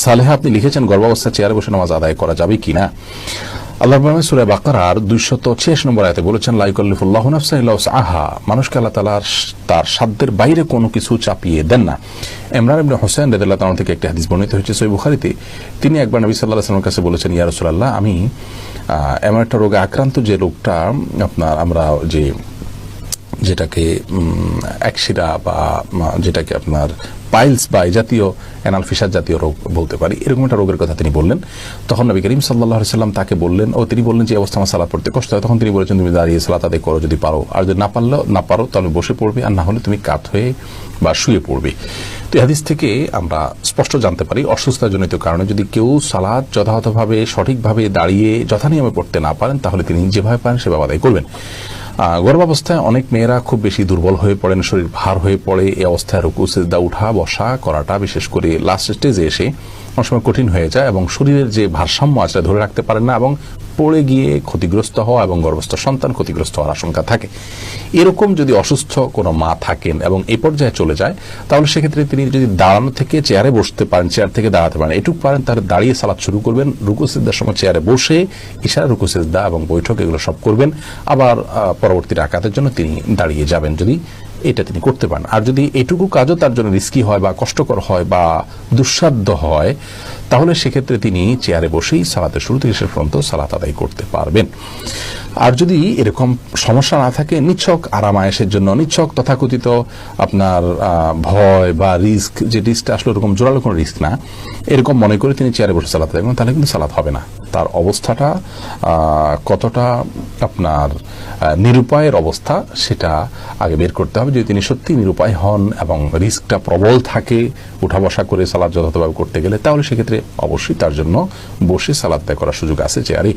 সালেহা আপনি লিখেছেন গর্ভাবস্থায় চেয়ারে বসে নামাজ আদায় করা যাবে কিনা। আল্লাহ সূরা বাকারার 286 নম্বর আয়াতে বলেছেন, লা ইউকাল্লিফুল্লাহু নাফসান ইল্লা উসআহা, মানুষকে আল্লাহ তাআলা তার সাধ্যের বাইরে কোনো কিছু চাপিয়ে দেন না। ইমরান ইবনে হুসাইন রাদিয়াল্লাহু তাআলা থেকে একটি হাদিস বর্ণিত হয়েছে সহিহ বুখারীতে। তিনি একবার নবী সাল্লাল্লাহু আলাইহি ওয়াসাল্লামের কাছে বলেছেন, ইয়া রাসূলুল্লাহ, আমি এমন একটা রোগে আক্রান্ত যে রোগটা আপনার আমরা যেটাকে একশিরা বা যেটাকে আপনার পাইলস বা এই জাতীয় অ্যানাল ফিসার জাতীয় রোগ বলতে পারি, এরকম একটা রোগের কথা তিনি বললেন। তখন নবী করিম সাল্লাল্লাহু আলাইহি সাল্লাম তাকে বললেন, তিনি বললেন যে অবস্থা আমার সালাত পড়তে কষ্ট হয়। তখন তিনি বলেছেন, তুমি দাঁড়িয়ে সালাত আদায় করো যদি পারো, আর যদি না পারো তাহলে বসে পড়বে, আর না হলে তুমি কাত হয়ে বা শুয়ে পড়বে। তো এই হাদিস থেকে আমরা স্পষ্ট জানতে পারি অসুস্থতাজনিত কারণে যদি কেউ সালাত যথাযথভাবে সঠিকভাবে দাঁড়িয়ে যথানিয়মে পড়তে না পারেন, তাহলে তিনি যেভাবে পারেন সেভাবে আদায় করবেন। গর্ভাবস্থায় অনেক মেয়েরা খুব বেশি দুর্বল হয়ে পড়েন, শরীর ভার হয়ে পড়ে। এই অবস্থায় রুকু সিজদা উঠা বসা করাটা বিশেষ করে লাস্ট স্টেজে এসে অনেক সময় কঠিন হয়ে যায় এবং শরীরের যে ভারসাম্য আছে ধরে রাখতে পারেন না এবং পড়ে গিয়ে ক্ষতিগ্রস্ত হওয়া এবং গর্ভস্থ সন্তান ক্ষতিগ্রস্ত হওয়ার আশঙ্কা থাকে। এরকম যদি অসুস্থ কোনো মা থাকেন এবং এই পর্যায়ে চলে যায়, তাহলে সেক্ষেত্রে তিনি যদি দাঁড়ানো থেকে চেয়ারে বসতে পারেন, চেয়ার থেকে দাঁড়াতে পারেন, এটুকু পারেন, তাহলে দাঁড়িয়ে সালাত শুরু করবেন। রুকু সিজদার সময় চেয়ারে বসে ইশারা রুকু সিজদা এবং বৈঠক এগুলো সব করবেন। আবার পরবর্তী রাকাতের জন্য তিনি দাঁড়িয়ে যাবেন যদি এটা তিনি করতে পারেন। আর যদি এটুকু কাজও তার জন্য রিস্কি হয় বা কষ্টকর হয় বা দুঃসাধ্য হয়, তাহলে সেক্ষেত্রে তিনি চেয়ারে বসেই সালাতের শুরু থেকে শেষ পর্যন্ত সালাত আদায় করতে পারবেন। আর যদি এরকম সমস্যা না থাকে, নিছক আরামায়েশের জন্য, নিছক তথাকথিত আপনার ভয় বা রিস্ক, যে রিস্কটা আসলে ওরকম জোরালো কোনো রিস্ক না, এরকম মনে করে তিনি চেয়ারে বসে সালাত আদায় করেন, তাহলে কিন্তু সালাত হবে না। তার অবস্থাটা কতটা আপনার নিরুপায়ের অবস্থা সেটা আগে বের করতে হবে। যদি তিনি সত্যি নিরুপায় হন এবং রিস্কটা প্রবল থাকে উঠা বসা করে সালাত যথাযথভাবে করতে গেলে, তাহলে সেক্ষেত্রে অবশ্যই তার জন্য বসে সালাত আদায় করার সুযোগ আছে চেয়ারে।